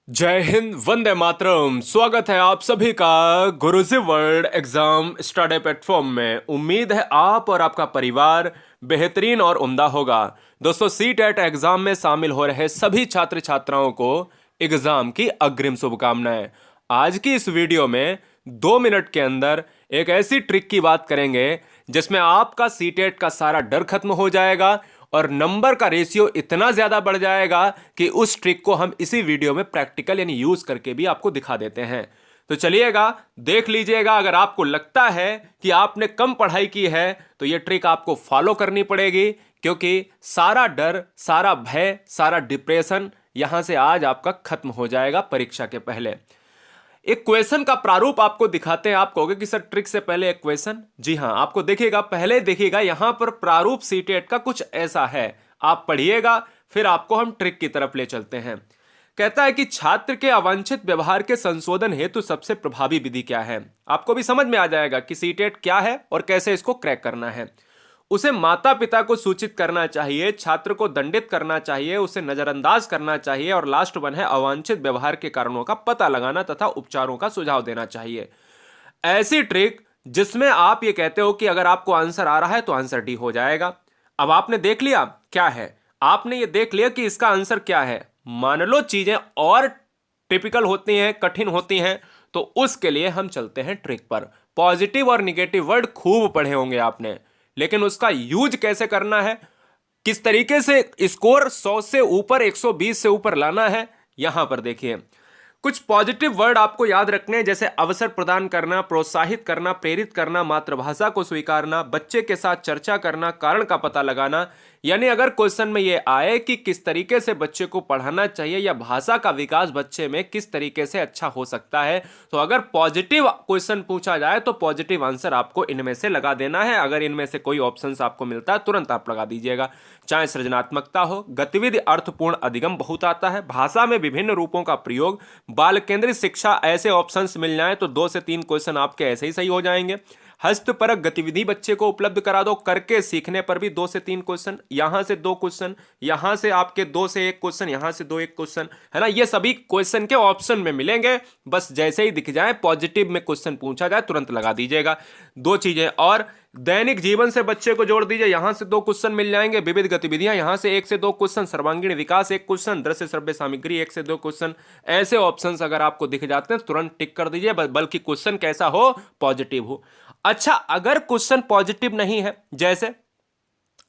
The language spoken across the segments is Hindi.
जय हिंद, वंदे मातरम। स्वागत है आप सभी का गुरुजी वर्ल्ड एग्जाम स्टडी प्लेटफॉर्म में। उम्मीद है आप और आपका परिवार बेहतरीन और उम्दा होगा। दोस्तों, सीटेट एग्जाम में शामिल हो रहे सभी छात्र छात्राओं को एग्जाम की अग्रिम शुभकामनाएं। आज की इस वीडियो में 2 मिनट के अंदर एक ऐसी ट्रिक की बात करेंगे जिसमें आपका सीटेट का सारा डर खत्म हो जाएगा और नंबर का रेशियो इतना ज्यादा बढ़ जाएगा कि उस ट्रिक को हम इसी वीडियो में प्रैक्टिकल यानी यूज करके भी आपको दिखा देते हैं। तो चलिएगा, देख लीजिएगा। अगर आपको लगता है कि आपने कम पढ़ाई की है तो यह ट्रिक आपको फॉलो करनी पड़ेगी, क्योंकि सारा डर, सारा भय, सारा डिप्रेशन यहां से आज आपका खत्म हो जाएगा परीक्षा के पहले। एक क्वेश्चन का प्रारूप आपको दिखाते हैं। आप कहोगे कि सर ट्रिक से पहले एक क्वेश्चन। जी हां, आपको देखिएगा, पहले देखिएगा यहां पर प्रारूप सीटेट का कुछ ऐसा है। आप पढ़िएगा, फिर आपको हम ट्रिक की तरफ ले चलते हैं। कहता है कि छात्र के अवांछित व्यवहार के संशोधन हेतु सबसे प्रभावी विधि क्या है। आपको भी समझ में आ जाएगा कि सीटेट क्या है और कैसे इसको क्रैक करना है। उसे माता पिता को सूचित करना चाहिए, छात्र को दंडित करना चाहिए, उसे नजरअंदाज करना चाहिए और लास्ट वन है अवांछित व्यवहार के कारणों का पता लगाना तथा उपचारों का सुझाव देना चाहिए। ऐसी ट्रिक जिसमें आप ये कहते हो कि अगर आपको आंसर आ रहा है तो आंसर डी हो जाएगा। अब आपने देख लिया क्या है, आपने ये देख लिया कि इसका आंसर क्या है। मान लो चीजें और टिपिकल होती हैं, कठिन होती हैं, तो उसके लिए हम चलते हैं ट्रिक पर। पॉजिटिव और निगेटिव वर्ड खूब पढ़े होंगे आपने, लेकिन उसका यूज कैसे करना है, किस तरीके से स्कोर 100 से ऊपर, 120 से ऊपर लाना है, यहां पर देखिए। कुछ पॉजिटिव वर्ड आपको याद रखने हैं, जैसे अवसर प्रदान करना, प्रोत्साहित करना, प्रेरित करना, मातृभाषा को स्वीकारना, बच्चे के साथ चर्चा करना, कारण का पता लगाना। यानी अगर क्वेश्चन में यह आए कि किस तरीके से बच्चे को पढ़ाना चाहिए या भाषा का विकास बच्चे में किस तरीके से अच्छा हो सकता है, तो अगर पॉजिटिव क्वेश्चन पूछा जाए तो पॉजिटिव आंसर आपको इनमें से लगा देना है। अगर इनमें से कोई ऑप्शन आपको मिलता है तुरंत आप लगा दीजिएगा। चाहे सृजनात्मकता हो, गतिविधि अर्थपूर्ण अधिगम बहुत आता है, भाषा में विभिन्न रूपों का प्रयोग, बाल केंद्रित शिक्षा, ऐसे ऑप्शंस मिल जाएं तो 2 से 3 क्वेश्चन आपके ऐसे ही सही हो जाएंगे। हस्तपरक गतिविधि बच्चे को उपलब्ध करा दो, करके सीखने पर भी 2 से 3 क्वेश्चन, यहां से 2 क्वेश्चन, यहां से आपके 2 से 1 क्वेश्चन, यहां से 2 1 क्वेश्चन, है ना। ये सभी क्वेश्चन के ऑप्शन में मिलेंगे। बस जैसे ही दिख जाए पॉजिटिव में क्वेश्चन पूछा जाए तुरंत लगा दीजिएगा। 2 चीजें और, दैनिक जीवन से बच्चे को जोड़ दीजिए, यहां से 2 क्वेश्चन मिल जाएंगे। विविध गतिविधियां, यहां से 1 से 2 क्वेश्चन, सर्वांगीण विकास 1 क्वेश्चन, दृश्य श्रव्य सामग्री 1 से 2 क्वेश्चन। ऐसे ऑप्शंस अगर आपको दिख जाते हैं तुरंत टिक कर दीजिए, बल्कि क्वेश्चन कैसा हो, पॉजिटिव हो। अच्छा, अगर क्वेश्चन पॉजिटिव नहीं है, जैसे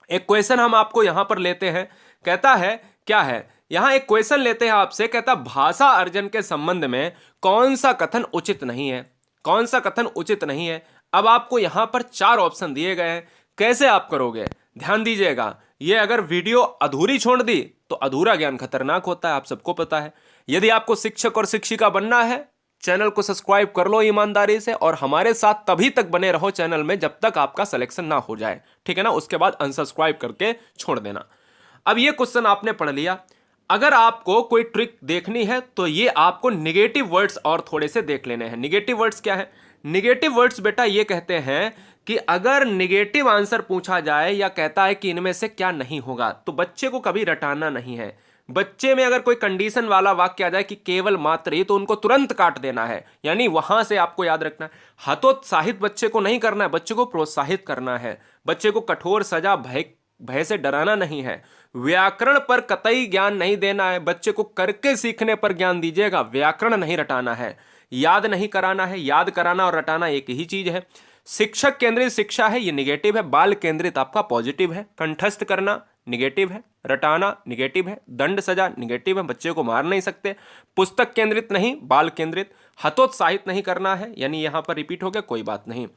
एक क्वेश्चन हम आपको यहां पर लेते हैं, कहता है क्या है, यहां एक क्वेश्चन लेते हैं आपसे, कहता भाषा अर्जन के संबंध में कौन सा कथन उचित नहीं है, कौन सा कथन उचित नहीं है। अब आपको यहां पर 4 ऑप्शन दिए गए हैं, कैसे आप करोगे, ध्यान दीजिएगा। ये अगर वीडियो अधूरी छोड़ दी तो अधूरा ज्ञान खतरनाक होता है, आप सबको पता है। यदि आपको शिक्षक और शिक्षिका बनना है, चैनल को सब्सक्राइब कर लो ईमानदारी से, और हमारे साथ तभी तक बने रहो चैनल में जब तक आपका सिलेक्शन ना हो जाए, ठीक है ना। उसके बाद अनसब्सक्राइब करके छोड़ देना। अब ये क्वेश्चन आपने पढ़ लिया। अगर आपको कोई ट्रिक देखनी है तो ये आपको निगेटिव वर्ड्स और थोड़े से देख लेने हैं। निगेटिव वर्ड्स क्या है? निगेटिव वर्ड्स बेटा ये कहते हैं कि अगर निगेटिव आंसर पूछा जाए या कहता है कि इनमें से क्या नहीं होगा, तो बच्चे को कभी रटाना नहीं है। बच्चे में अगर कोई कंडीशन वाला वाक्य आ जाए कि केवल मात्र ही, तो उनको तुरंत काट देना है। यानी वहां से आपको याद रखना है, हतोत्साहित बच्चे को नहीं करना है, बच्चे को प्रोत्साहित करना है। बच्चे को कठोर सजा, भय से डराना नहीं है। व्याकरण पर कतई ज्ञान नहीं देना है, बच्चे को करके सीखने पर ज्ञान दीजिएगा, व्याकरण नहीं रटाना है। याद नहीं कराना है, याद कराना और रटाना एक ही चीज है। शिक्षक केंद्रित शिक्षा है, ये निगेटिव है। बाल केंद्रित आपका पॉजिटिव है। कंठस्थ करना निगेटिव है। रटाना निगेटिव है। दंड सजा निगेटिव है, बच्चे को मार नहीं सकते। पुस्तक केंद्रित नहीं, बाल केंद्रित। हतोत्साहित नहीं करना है, यानी यहां पर रिपीट हो गया, कोई बात नहीं।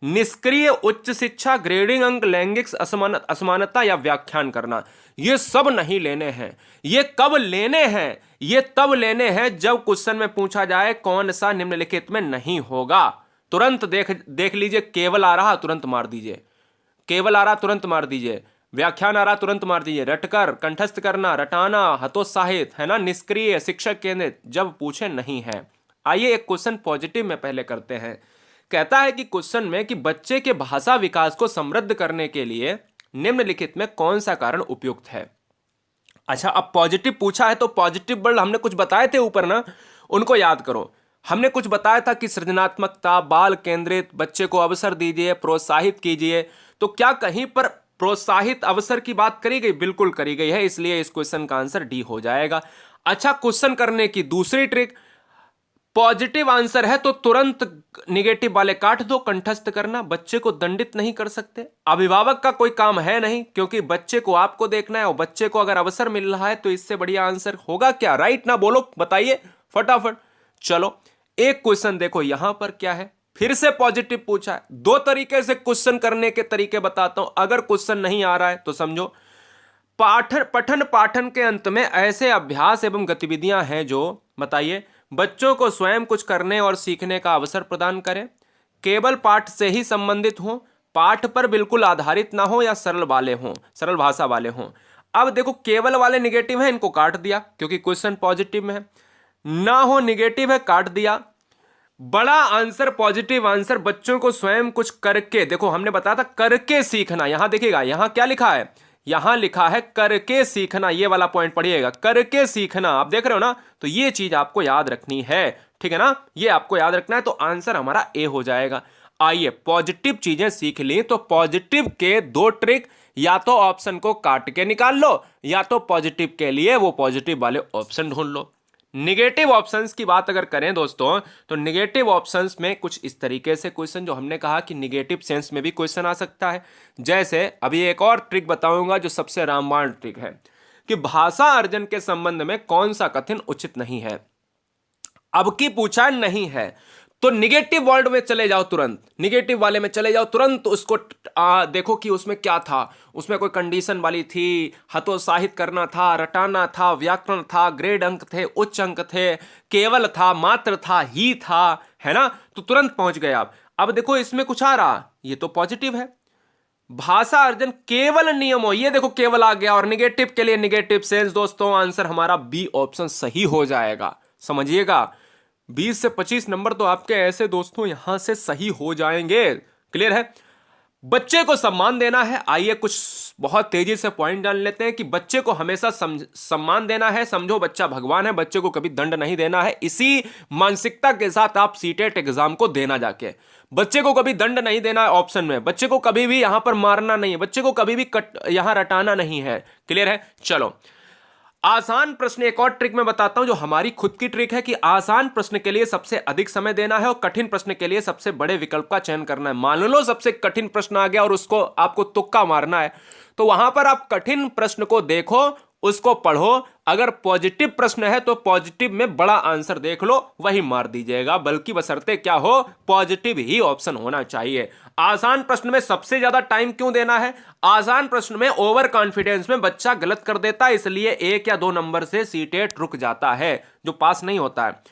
निष्क्रिय उच्च शिक्षा, ग्रेडिंग अंक, लैंगिक असमानता या व्याख्यान करना, ये सब नहीं लेने हैं। ये कब लेने हैं? ये तब लेने हैं जब क्वेश्चन में पूछा जाए कौन सा निम्नलिखित में नहीं होगा। तुरंत देख लीजिए, केवल आ रहा तुरंत मार दीजिए, केवल आ रहा तुरंत मार दीजिए, व्याख्यान आ रहा तुरंत मार दीजिए, रटकर, कंठस्थ करना, रटाना, हतोत्साहित, है ना, निष्क्रिय, शिक्षक केंद्रित, जब पूछे नहीं है। आइए एक क्वेश्चन पॉजिटिव में पहले करते हैं। कहता है कि क्वेश्चन में कि बच्चे के भाषा विकास को समृद्ध करने के लिए निम्नलिखित में कौन सा कारण उपयुक्त है। अच्छा, अब पॉजिटिव पूछा है तो पॉजिटिव वर्ड हमने कुछ बताए थे ऊपर ना, उनको याद करो। हमने कुछ बताया था कि सृजनात्मकता, बाल केंद्रित, बच्चे को अवसर दीजिए, प्रोत्साहित कीजिए। तो क्या कहीं पर प्रोत्साहित अवसर की बात करी गई? बिल्कुल करी गई है, इसलिए इस क्वेश्चन का आंसर डी हो जाएगा। अच्छा, क्वेश्चन करने की दूसरी ट्रिक, पॉजिटिव आंसर है तो तुरंत निगेटिव वाले काट दो। कंठस्थ करना, बच्चे को दंडित नहीं कर सकते, अभिभावक का कोई काम है नहीं, क्योंकि बच्चे को आपको देखना है और बच्चे को अगर अवसर मिल रहा है तो इससे बढ़िया आंसर होगा क्या? राइट ना? बोलो, बताइए फटाफट। चलो, एक क्वेश्चन देखो यहां पर क्या है, फिर से पॉजिटिव पूछा है। दो तरीके से क्वेश्चन करने के तरीके बताता हूं, अगर क्वेश्चन नहीं आ रहा है तो समझो। पठन पाठन के अंत में ऐसे अभ्यास एवं गतिविधियां हैं जो, बताइए, बच्चों को स्वयं कुछ करने और सीखने का अवसर प्रदान करें, केवल पाठ से ही संबंधित हों, पाठ पर बिल्कुल आधारित ना हो या सरल वाले हों, सरल भाषा वाले हों। अब देखो, केवल वाले निगेटिव है, इनको काट दिया क्योंकि क्वेश्चन पॉजिटिव में है। ना हो निगेटिव है, काट दिया। बड़ा आंसर, पॉजिटिव आंसर, बच्चों को स्वयं कुछ करके, देखो हमने बताया था करके सीखना, यहां देखिएगा यहां क्या लिखा है, यहां लिखा है करके सीखना, ये वाला पॉइंट पढ़िएगा, करके सीखना, आप देख रहे हो ना? तो ये चीज आपको याद रखनी है, ठीक है ना? ये आपको याद रखना है, तो आंसर हमारा ए हो जाएगा। आइए, पॉजिटिव चीजें सीख ली तो पॉजिटिव के दो ट्रिक, या तो ऑप्शन को काट के निकाल लो, या तो पॉजिटिव के लिए वो पॉजिटिव वाले ऑप्शन ढूंढ लो। निगेटिव ऑप्शंस की बात अगर करें दोस्तों, तो निगेटिव ऑप्शंस में कुछ इस तरीके से क्वेश्चन, जो हमने कहा कि निगेटिव सेंस में भी क्वेश्चन आ सकता है। जैसे अभी एक और ट्रिक बताऊंगा जो सबसे रामबाण ट्रिक है, कि भाषा अर्जन के संबंध में कौन सा कथन उचित नहीं है। अब की पूछा नहीं है तो निगेटिव वर्ड में चले जाओ, तुरंत निगेटिव वाले में चले जाओ, तुरंत उसको देखो कि उसमें क्या था। उसमें कोई कंडीशन वाली थी, हतोत्साहित करना था, रटाना था, व्याकरण था, ग्रेड अंक थे, उच्च अंक थे, केवल था, मात्र था, ही था, है ना? तो तुरंत पहुंच गए आप। अब देखो इसमें कुछ आ रहा, ये तो पॉजिटिव है। भाषा अर्जन केवल नियम हो, ये देखो केवल आ गया, और निगेटिव के लिए निगेटिव सेंस। दोस्तों आंसर हमारा बी ऑप्शन सही हो जाएगा, समझिएगा। 20 से 25 नंबर तो आपके ऐसे दोस्तों यहां से सही हो जाएंगे। क्लियर है? बच्चे को सम्मान देना है। आइए कुछ बहुत तेजी से पॉइंट जान लेते हैं कि बच्चे को हमेशा सम्मान देना है। समझो बच्चा भगवान है, बच्चे को कभी दंड नहीं देना है। इसी मानसिकता के साथ आप सीटेट एग्जाम को देना जाके। बच्चे को कभी दंड नहीं देना है ऑप्शन में, बच्चे को कभी भी यहां पर मारना नहीं है, बच्चे को कभी भी यहां रटाना नहीं है। क्लियर है? चलो, आसान प्रश्न, एक और ट्रिक मैं बताता हूं जो हमारी खुद की ट्रिक है, कि आसान प्रश्न के लिए सबसे अधिक समय देना है और कठिन प्रश्न के लिए सबसे बड़े विकल्प का चयन करना है। मान लो सबसे कठिन प्रश्न आ गया और उसको आपको तुक्का मारना है, तो वहां पर आप कठिन प्रश्न को देखो, उसको पढ़ो। अगर पॉजिटिव प्रश्न है तो पॉजिटिव में बड़ा आंसर देख लो, वही मार दीजिएगा, बल्कि बशर्ते क्या हो, पॉजिटिव ही ऑप्शन होना चाहिए। आसान प्रश्न में सबसे ज्यादा टाइम क्यों देना है? आसान प्रश्न में ओवर कॉन्फिडेंस में बच्चा गलत कर देता है, इसलिए 1 या 2 नंबर से सीटेट रुक जाता है, जो पास नहीं होता है।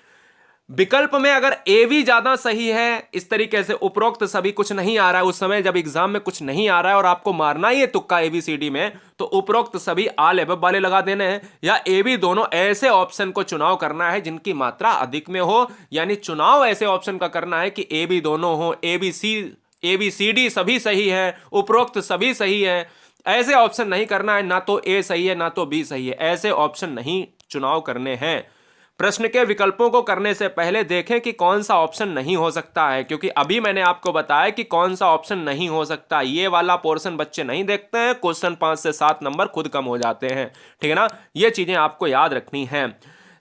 विकल्प में अगर ए भी ज्यादा सही है, इस तरीके से उपरोक्त सभी कुछ नहीं आ रहा है, उस समय जब एग्जाम में कुछ नहीं आ रहा है और आपको मारना ही है तुक्का एबीसीडी में, तो उपरोक्त सभी आल एबव वाले लगा देने हैं, या ए बी दोनों ऐसे ऑप्शन को चुनाव करना है जिनकी मात्रा अधिक में हो। यानी चुनाव ऐसे ऑप्शन का करना है कि ए बी दोनों हो, ए बी सी डी सभी सही है, उपरोक्त सभी सही है। ऐसे ऑप्शन नहीं करना है, ना तो ए सही है ना तो बी सही है, ऐसे ऑप्शन नहीं चुनाव करने हैं। प्रश्न के विकल्पों को करने से पहले देखें कि कौन सा ऑप्शन नहीं हो सकता है, क्योंकि अभी मैंने आपको बताया कि कौन सा ऑप्शन नहीं हो सकता। ये वाला पोर्शन बच्चे नहीं देखते हैं, क्वेश्चन 5 से 7 नंबर खुद कम हो जाते हैं, ठीक है ना? ये चीजें आपको याद रखनी है।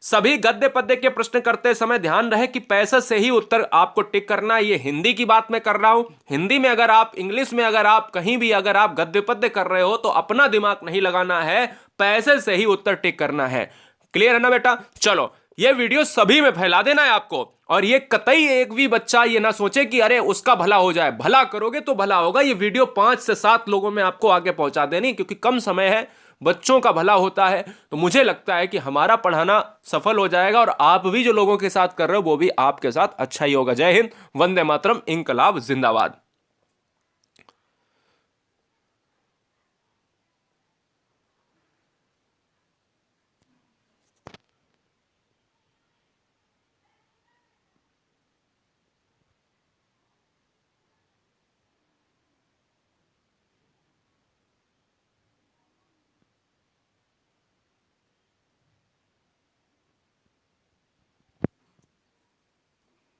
सभी गद्य पद्य के प्रश्न करते समय ध्यान रहे कि पैसे से ही उत्तर आपको टिक करना है। ये हिंदी की बात मैं कर रहा हूं, हिंदी में अगर आप, इंग्लिश में अगर आप, कहीं भी अगर आप गद्य पद्य कर रहे हो तो अपना दिमाग नहीं लगाना है, पैसे से ही उत्तर टिक करना है। क्लियर है ना बेटा? चलो, ये वीडियो सभी में फैला देना है आपको, और ये कतई एक भी बच्चा ये ना सोचे कि अरे उसका भला हो जाए। भला करोगे तो भला होगा। ये वीडियो 5 से 7 लोगों में आपको आगे पहुंचा देनी, क्योंकि कम समय है, बच्चों का भला होता है। तो मुझे लगता है कि हमारा पढ़ाना सफल हो जाएगा, और आप भी जो लोगों के साथ कर रहे हो वो भी आपके साथ अच्छा ही होगा। जय हिंद, वंदे मातरम, इंकलाब जिंदाबाद।